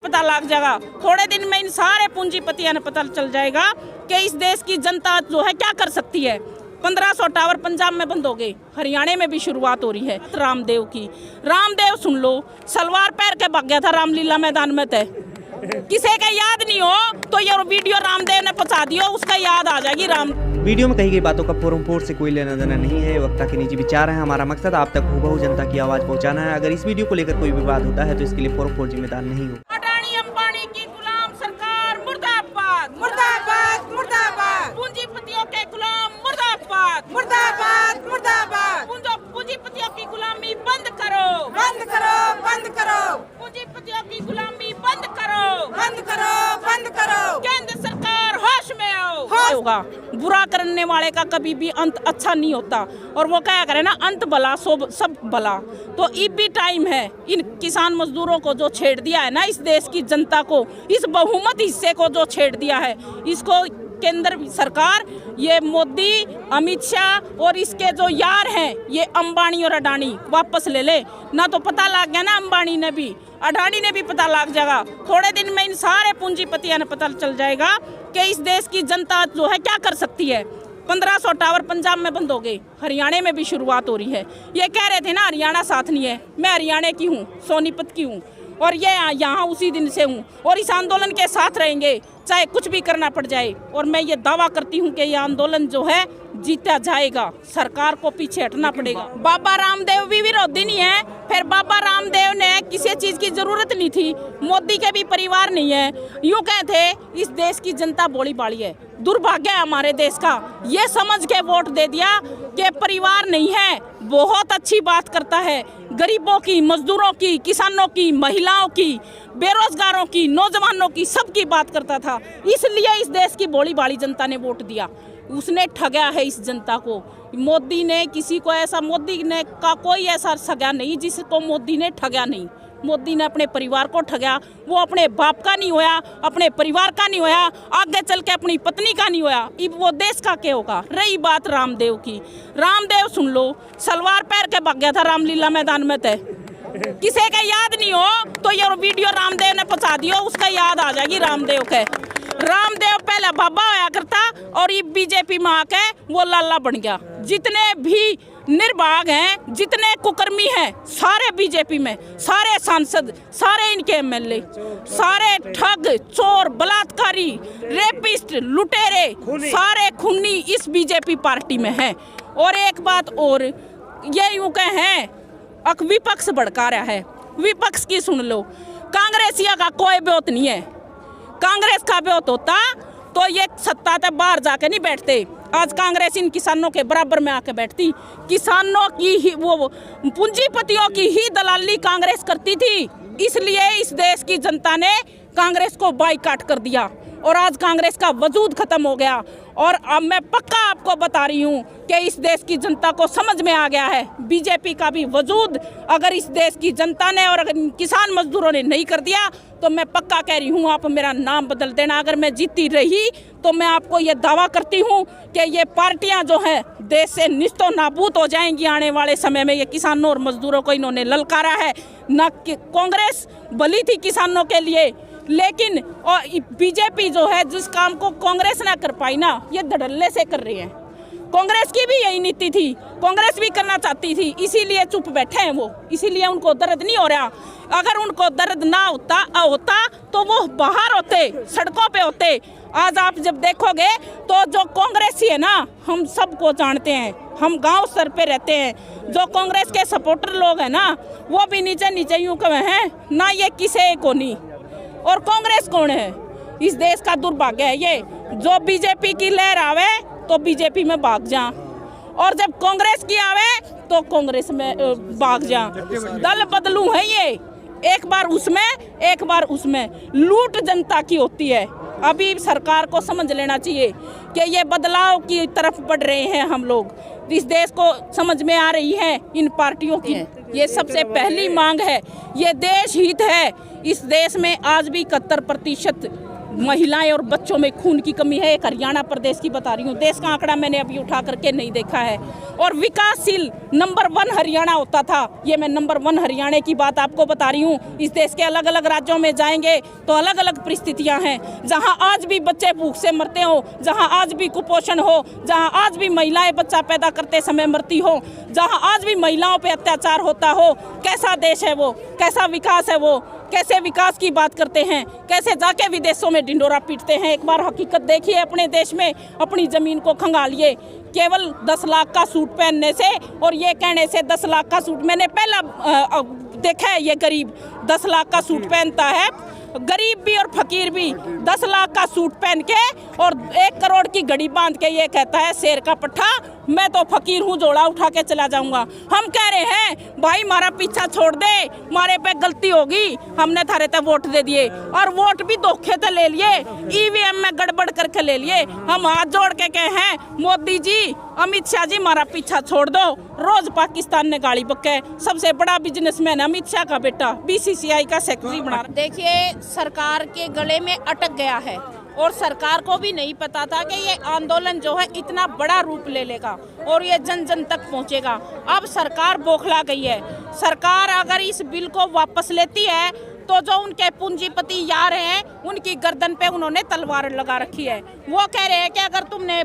पता लग जाएगा, थोड़े दिन में इन सारे पूंजीपतियों ने पता चल जाएगा कि इस देश की जनता जो है क्या कर सकती है। 1500 टावर पंजाब में बंद हो गए, हरियाणा में भी शुरुआत हो रही है रामदेव की। रामदेव सुन लो, सलवार पहन के भाग गया था रामलीला मैदान में तय। किसी का याद नहीं हो तो ये वीडियो रामदेव ने पहुंचा दियो, उसका याद आ जाएगी राम। वीडियो में कही गई बातों का फोरम से कोई लेना देना नहीं है, वक्ता के निजी विचार है। हमारा मकसद आप तक हूबहू जनता की आवाज पहुंचाना है। अगर इस वीडियो को लेकर कोई विवाद होता है तो इसके लिए फोरम जिम्मेदार नहीं हो। अडानी अंबानी की गुलाम सरकार मुर्दाबाद, मुर्दाबाद, मुर्दाबाद। पूंजीपतियों के गुलाम मुर्दाबाद, मुर्दाबाद, मुर्दाबाद। पूंजीपतियों की गुलामी बंद करो, बंद करो, बंद करो। पूंजीपतियों की गुलामी बंद करो, बंद करो, बंद करो। केंद्र सरकार होश में आओ। होगा, बुरा करने वाले का कभी भी अंत अच्छा नहीं होता। और वो क्या करे ना, अंत भला सब भला। तो अब भी टाइम है, इन किसान मजदूरों को जो छेड़ दिया है ना, इस देश की जनता को, इस बहुमत हिस्से को जो छेड़ दिया है, इसको केंद्र सरकार, ये मोदी, अमित शाह और इसके जो यार हैं, ये अंबानी और अडानी वापस ले ले। ना तो पता लग गया ना अंबानी ने भी, अडानी ने भी पता लग जाएगा, थोड़े दिन में इन सारे पूंजीपतियों ने पता चल जाएगा कि इस देश की जनता जो है क्या कर सकती है। 1500 टावर पंजाब में बंद हो गए, हरियाणा में भी शुरुआत हो रही है। ये कह रहे थे ना हरियाणा साथ नहीं है, मैं हरियाणा की हूँ, सोनीपत की हूँ और ये यहाँ उसी दिन से हूँ और इस आंदोलन के साथ रहेंगे चाहे कुछ भी करना पड़ जाए। और मैं ये दावा करती हूँ कि ये आंदोलन जो है जीता जाएगा, सरकार को पीछे हटना पड़ेगा। बाबा रामदेव भी विरोधी नहीं है, फिर बाबा रामदेव ने किसी चीज की जरूरत नहीं थी, मोदी के भी परिवार नहीं है। यूँ कहते इस देश की जनता बोली बाली है, दुर्भाग्य है हमारे देश का, ये समझ के वोट दे दिया कि परिवार नहीं है। बहुत अच्छी बात करता है, गरीबों की, मजदूरों की, किसानों की, महिलाओं की, बेरोजगारों की, नौजवानों की, सबकी बात करता था। इसलिए इस देश की भोली भाली जनता ने वोट दिया। उसने ठगा है इस जनता को। मोदी ने किसी को ऐसा, मोदी ने का कोई ऐसा सगा नहीं जिसको मोदी ने ठगा नहीं। मोदी ने अपने परिवार को ठगा, वो अपने बाप का नहीं होया, अपने परिवार का नहीं होया, आगे चल के अपनी पत्नी का नहीं होया, अब वो देश का क्या होगा। रही बात रामदेव की, रामदेव सुन लो, सलवार पहन के भाग गया था रामलीला मैदान में तय। किसी का याद नहीं हो तो ये वीडियो रामदेव ने पहुंचा दियो, उसका याद आ जाएगी रामदेव के। रामदेव पहले बाबा होया करता और ये बीजेपी में आके वो लाला बन गया। जितने भी निर्भाग हैं, जितने कुकर्मी हैं, सारे बीजेपी में, सारे सांसद, सारे इनके एमएलए, सारे ठग, चोर, बलात्कारी, रेपिस्ट, लुटेरे, सारे खूनी इस बीजेपी पार्टी में हैं। और एक बात और, ये यूं कहें विपक्ष भड़का रहा है, विपक्ष की सुन लो, कांग्रेसिया का कोई ब्योत नहीं है। कांग्रेस का ब्योत होता तो ये सत्ता तक बाहर जाके नहीं बैठते। आज कांग्रेस इन किसानों के बराबर में आके बैठती, किसानों की ही, वो पूंजीपतियों की ही दलाली कांग्रेस करती थी। इसलिए इस देश की जनता ने कांग्रेस को बाइकाट कर दिया और आज कांग्रेस का वजूद खत्म हो गया। और अब मैं पक्का आपको बता रही हूँ कि इस देश की जनता को समझ में आ गया है, बीजेपी का भी वजूद अगर इस देश की जनता ने और अगर किसान मजदूरों ने नहीं कर दिया तो मैं पक्का कह रही हूँ, आप मेरा नाम बदल देना। अगर मैं जीती रही तो मैं आपको ये दावा करती हूँ कि ये पार्टियाँ जो हैं देश से निस्तो नाबूद हो जाएंगी आने वाले समय में। ये किसानों और मजदूरों को इन्होंने ललकारा है। न कांग्रेस भली थी किसानों के लिए, लेकिन और बीजेपी जो है जिस काम को कांग्रेस ना कर पाई ना, ये धड़ल्ले से कर रहे हैं। कांग्रेस की भी यही नीति थी, कांग्रेस भी करना चाहती थी, इसीलिए चुप बैठे हैं वो, इसीलिए उनको दर्द नहीं हो रहा। अगर उनको दर्द ना होता तो वो बाहर होते, सड़कों पे होते। आज आप जब देखोगे तो जो कांग्रेसी है ना, हम सबको जानते हैं, हम गांव स्तर पे रहते हैं। जो कांग्रेस के सपोर्टर लोग हैं ना, वो भी नीचे नीचे यूँ कहे हैं ना, ये किसे को नहीं। और कांग्रेस कौन है? इस देश का दुर्भाग्य है ये, जो बीजेपी की लहर आवे तो बीजेपी में भाग जा, और जब कांग्रेस की आवे तो कांग्रेस में भाग जा। दल बदलू है ये, एक बार उसमें एक बार उसमें। लूट जनता की होती है। अभी सरकार को समझ लेना चाहिए कि ये बदलाव की तरफ बढ़ रहे हैं हम लोग। इस देश को समझ में आ रही है इन पार्टियों की, ये सबसे पहली मांग है, ये देश हित है। इस देश में आज भी 71% महिलाएं और बच्चों में खून की कमी है। एक हरियाणा प्रदेश की बता रही हूँ, देश का आंकड़ा मैंने अभी उठा करके नहीं देखा है। और विकासशील नंबर 1 हरियाणा होता था, ये मैं नंबर 1 हरियाणा की बात आपको बता रही हूँ। इस देश के अलग अलग राज्यों में जाएंगे तो अलग अलग परिस्थितियाँ हैं, जहाँ आज भी बच्चे भूख से मरते हो, जहाँ आज भी कुपोषण हो, जहाँ आज भी महिलाएं बच्चा पैदा करते समय मरती हो, जहाँ आज भी महिलाओं पे अत्याचार होता हो। कैसा देश है वो, कैसा विकास है वो, कैसे विकास की बात करते हैं, कैसे जाके विदेशों में ढिंडोरा पीटते हैं। एक बार हकीकत देखिए अपने देश में, अपनी ज़मीन को खंगालिए केवल 10 लाख का सूट पहनने से और ये कहने से 10 लाख का सूट। मैंने पहला देखा है, ये गरीब 10 लाख का सूट पहनता है, गरीब भी और फकीर भी 10 लाख का सूट पहन के और 1 करोड़ की घड़ी बांध के ये कहता है शेर का पट्टा, मैं तो फकीर हूँ, जोड़ा उठा के चला जाऊंगा। हम कह रहे हैं भाई मारा पीछा छोड़ दे, मारे पे गलती होगी, हमने थारे ते वोट दे दिए और वोट भी धोखे से ले लिए, ईवीएम में गड़बड़ करके ले लिए। हम हाथ जोड़ के कहे हैं मोदी जी, अमित शाह जी मारा पीछा छोड़ दो। रोज पाकिस्तान ने गाड़ी बक्के, सबसे बड़ा बिजनेसमैन अमित शाह का बेटा बीसीसीआई का सेक्रेटरी बना। देखिए सरकार के गले में अटक गया है और सरकार को भी नहीं पता था कि ये आंदोलन जो है इतना बड़ा रूप ले लेगा और ये जन जन तक पहुंचेगा। अब सरकार बौखला गई है। सरकार अगर इस बिल को वापस लेती है तो जो उनके पूंजीपति यार हैं उनकी गर्दन पे उन्होंने तलवार लगा रखी है। वो कह रहे हैं कि अगर तुमने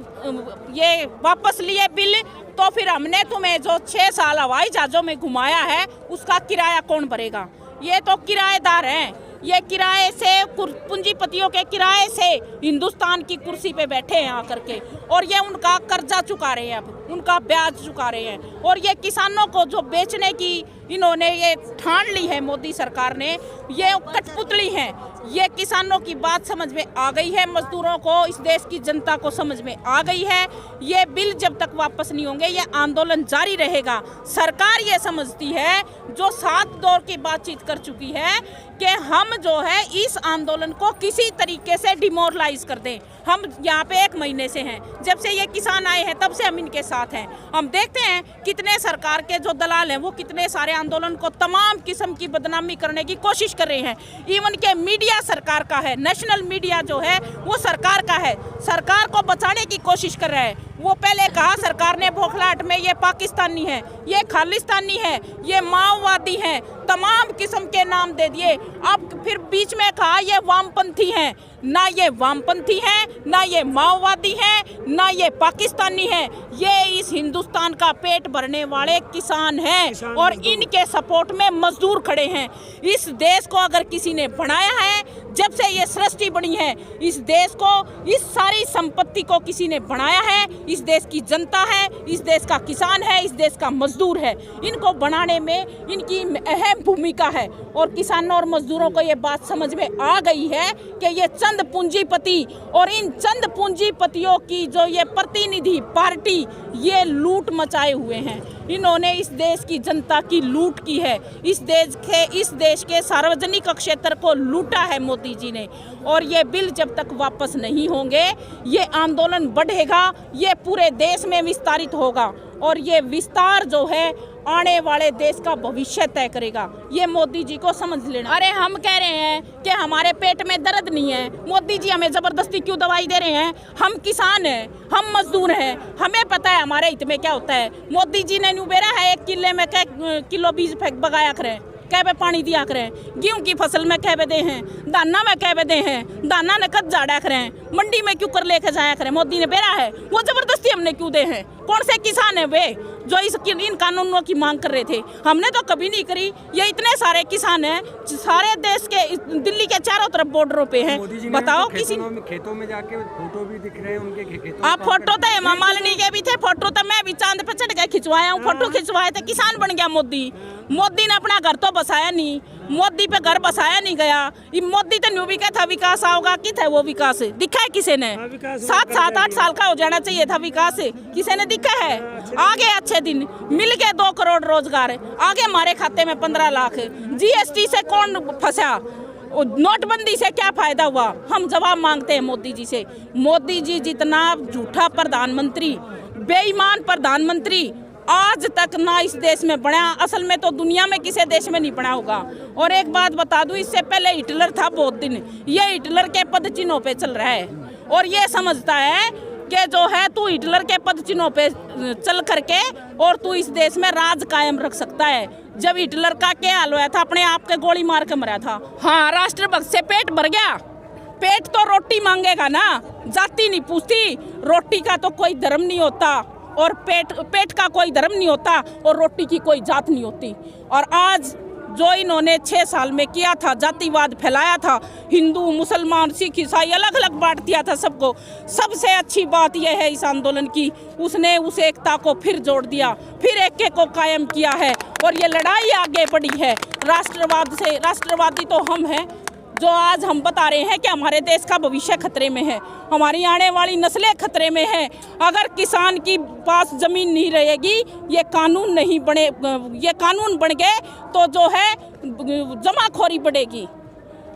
ये वापस लिए बिल तो फिर हमने तुम्हें जो 6 साल हवाई जहाज़ों में घुमाया है उसका किराया कौन भरेगा। ये तो किराएदार हैं, ये किराए से पूंजीपतियों के किराए से हिंदुस्तान की कुर्सी पे बैठे हैं आकर के और ये उनका कर्जा चुका रहे हैं, अब उनका ब्याज चुका रहे हैं। और ये किसानों को जो बेचने की इन्होंने ये ठान ली है मोदी सरकार ने, ये कठपुतली हैं। ये किसानों की बात समझ में आ गई है, मजदूरों को, इस देश की जनता को समझ में आ गई है। ये बिल जब तक वापस नहीं होंगे ये आंदोलन जारी रहेगा। सरकार ये समझती है, जो 7 दौर की बातचीत कर चुकी है, कि हम जो है इस आंदोलन को किसी तरीके से डिमोरलाइज कर दें। हम यहाँ पे 1 महीने से हैं, जब से ये किसान आए हैं तब से हम इनके साथ हैं। हम देखते हैं कितने सरकार के जो दलाल हैं वो कितने सारे आंदोलन को तमाम किस्म की बदनामी करने की कोशिश कर रहे हैं। इवन के मीडिया सरकार का है, नेशनल मीडिया जो है वो सरकार का है, सरकार को बचाने की कोशिश कर रहा है। वो पहले कहा सरकार ने बौखलाहट में ये पाकिस्तानी है, ये खालिस्तानी है, ये माओवादी हैं, तमाम किस्म के नाम दे दिए। अब फिर बीच में कहा ये वामपंथी हैं। ना ये वामपंथी हैं, ना ये माओवादी हैं, ना ये पाकिस्तानी हैं, ये इस हिंदुस्तान का पेट भरने वाले किसान हैं और इनके सपोर्ट में मजदूर खड़े हैं। इस देश को अगर किसी ने बनाया है, जब से ये सृष्टि बनी है, इस देश को, इस सारी संपत्ति को किसी ने बनाया है, इस देश की जनता है, इस देश का किसान है, इस देश का मजदूर है। इनको बनाने में इनकी अहम भूमिका है और किसानों और मजदूरों को ये बात समझ में आ गई है कि ये चंद पूंजीपति और इन चंद पूंजीपतियों की जो ये प्रतिनिधि पार्टी ये लूट मचाए हुए हैं। इन्होंने इस देश की जनता की लूट की है, इस देश के सार्वजनिक क्षेत्र को लूटा है मोदी जी ने। और ये बिल जब तक वापस नहीं होंगे ये आंदोलन बढ़ेगा, ये पूरे देश में विस्तारित होगा और ये विस्तार जो है आने वाले देश का भविष्य तय करेगा। ये मोदी जी को समझ लेना। अरे हम कह रहे हैं कि हमारे पेट में दर्द नहीं है, मोदी जी हमें जबरदस्ती क्यों दवाई दे रहे हैं? हम किसान हैं, हम मजदूर हैं, हमें पता है हमारे हित में क्या होता है। मोदी जी ने नुबेरा है 1 किले में कै किलो बीज फेंक बगाया करें, कैबे पानी दिया करें, गेहूं की फसल में कैबे दे हैं, दाना में कैबे दे हैं, दाना ने कद जाड़ा करें, मंडी में क्यों कर लेके जाया करें। मोदी ने बेरा है, वो जबरदस्ती हमने क्यों दे हैं? कौन से किसान है वे जो इन कानूनों की मांग कर रहे थे? हमने तो कभी नहीं करी। ये इतने सारे किसान हैं, सारे देश के, दिल्ली के चारों तरफ बॉर्डरों पे हैं। बताओ किसी खेतों में जाके फोटो भी दिख रहे हैं उनके खेतों। आप फोटो तो हेमा मालिनी के भी थे, फोटो तो मैं भी चांद पे चढ़ के खिंचवाया हूँ, फोटो खिंचवाए थे। किसान बन गया मोदी। मोदी ने अपना घर तो बसाया नहीं, मोदी पे घर बसाया नहीं गया। ये मोदी तो न्यू भी क्या था विकास आओगा, कि था वो विकास दिखा है किसी ने? 7-8 साल का हो जाना चाहिए था विकास, किसी ने दिखा है? आगे अच्छे दिन मिल गए 2 करोड़ रोजगार, आगे हमारे खाते में 15 लाख। जीएसटी से कौन फंसा? नोटबंदी से क्या फायदा हुआ? हम जवाब मांगते हैं मोदी जी से। मोदी जी जितना झूठा प्रधानमंत्री, बेईमान प्रधानमंत्री आज तक ना इस देश में बना, असल में तो दुनिया में किसी देश में नहीं बना होगा। और एक बात बता दूं, इससे पहले हिटलर था बहुत दिन, ये हिटलर के पद चिन्हों पे चल रहा है और ये समझता है कि जो है तू हिटलर के पद चिन्हों पे चल करके और तू इस देश में राज कायम रख सकता है। जब हिटलर का क्या हाल हुआ था, अपने आप के गोली मार के मरा था। हाँ, राष्ट्रभक्त से पेट भर गया, पेट तो रोटी मांगेगा ना, जाति नहीं पूछती। रोटी का तो कोई धर्म नहीं होता और पेट का कोई धर्म नहीं होता और रोटी की कोई जात नहीं होती। और आज जो इन्होंने 6 साल में किया था, जातिवाद फैलाया था, हिंदू मुसलमान सिख ईसाई अलग अलग बांट दिया था सबको। सबसे अच्छी बात यह है इस आंदोलन की, उसने उस एकता को फिर जोड़ दिया, फिर एक को कायम किया है और ये लड़ाई आगे बढ़ी है राष्ट्रवाद से। राष्ट्रवादी तो हम हैं जो आज हम बता रहे हैं कि हमारे देश का भविष्य खतरे में है, हमारी आने वाली नस्लें खतरे में हैं। अगर किसान की पास जमीन नहीं रहेगी, ये कानून नहीं बने, ये कानून बन गए तो जो है जमाखोरी बढ़ेगी,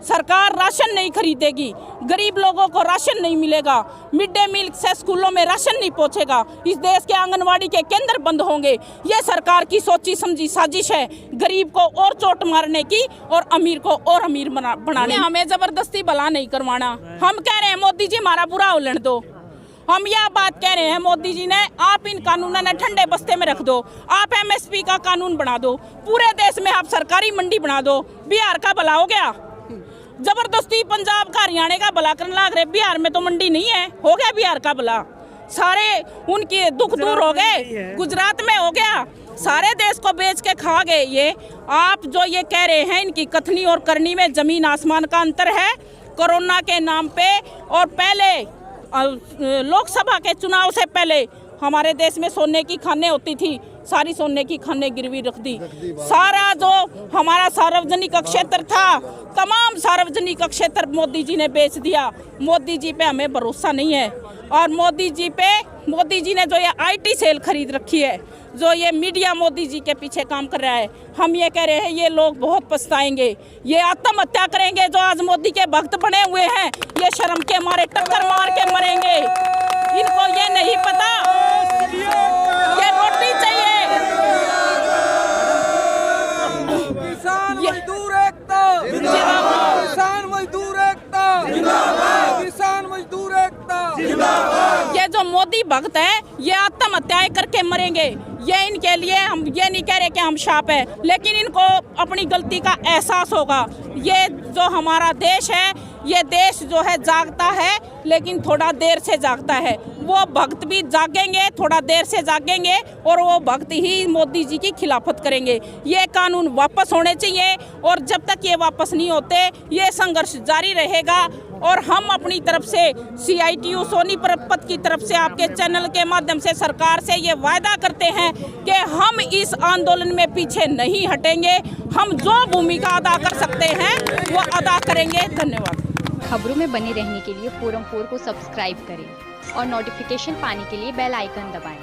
सरकार राशन नहीं खरीदेगी, गरीब लोगों को राशन नहीं मिलेगा, मिड डे मील से स्कूलों में राशन नहीं पहुंचेगा, इस देश के आंगनवाड़ी के केंद्र बंद होंगे। ये सरकार की सोची समझी साजिश है गरीब को और चोट मारने की और अमीर को और अमीर बनाने। हमें जबरदस्ती भला नहीं करवाना। हम कह रहे हैं मोदी जी हमारा बुरा उलट दो। हम यह बात कह रहे हैं मोदी जी ने, आप इन कानूनों ने ठंडे बस्ते में रख दो, आप MSP का कानून बना दो, पूरे देश में आप सरकारी मंडी बना दो। बिहार का भला हो गया, जबरदस्ती पंजाब का हरियाणा का भला करने लग रहे। बिहार में तो मंडी नहीं है, हो गया बिहार का भला, सारे उनके दुख दूर हो गए। गुजरात में हो गया, सारे देश को बेच के खा गए। ये आप जो ये कह रहे हैं, इनकी कथनी और करनी में जमीन आसमान का अंतर है। कोरोना के नाम पे और पहले लोकसभा के चुनाव से पहले हमारे देश में सोने की खानें होती थी, सारी सोने की खानें गिरवी रख दी। सारा जो हमारा सार्वजनिक क्षेत्र था, तमाम सार्वजनिक क्षेत्र मोदी जी ने बेच दिया। मोदी जी पे हमें भरोसा नहीं है और मोदी जी ने जो ये IT सेल खरीद रखी है, जो ये मीडिया मोदी जी के पीछे काम कर रहा है, हम ये कह रहे हैं ये लोग बहुत पछताएंगे। ये आत्महत्या करेंगे जो आज मोदी के भक्त बने हुए हैं, ये शर्म के मारे टक्कर मार के मरेंगे। इनको ये नहीं पता ये रोटी चाहिए। किसान मजदूर एकता जिंदाबाद, किसान मजदूर एकता जिंदाबाद, किसान मजदूर एकता जिंदाबाद। ये जो मोदी भक्त है, ये आत्महत्याएं करके मरेंगे। ये इनके लिए हम ये नहीं कह रहे कि हम शाप है, लेकिन इनको अपनी गलती का एहसास होगा। ये जो हमारा देश है, ये देश जो है जागता है, लेकिन थोड़ा देर से जागता है। वो भक्त भी जागेंगे, थोड़ा देर से जागेंगे और वो भक्त ही मोदी जी की खिलाफत करेंगे। ये कानून वापस होने चाहिए और जब तक ये वापस नहीं होते, ये संघर्ष जारी रहेगा। और हम अपनी तरफ से CITU सोनीपत की तरफ से आपके चैनल के माध्यम से सरकार से ये वायदा करते हैं कि हम इस आंदोलन में पीछे नहीं हटेंगे। हम जो भूमिका अदा कर सकते हैं वो अदा करेंगे। धन्यवाद। खबरों में बने रहने के लिए फोरम 4 को सब्सक्राइब करें और नोटिफिकेशन पाने के लिए बेल आइकन दबाएं।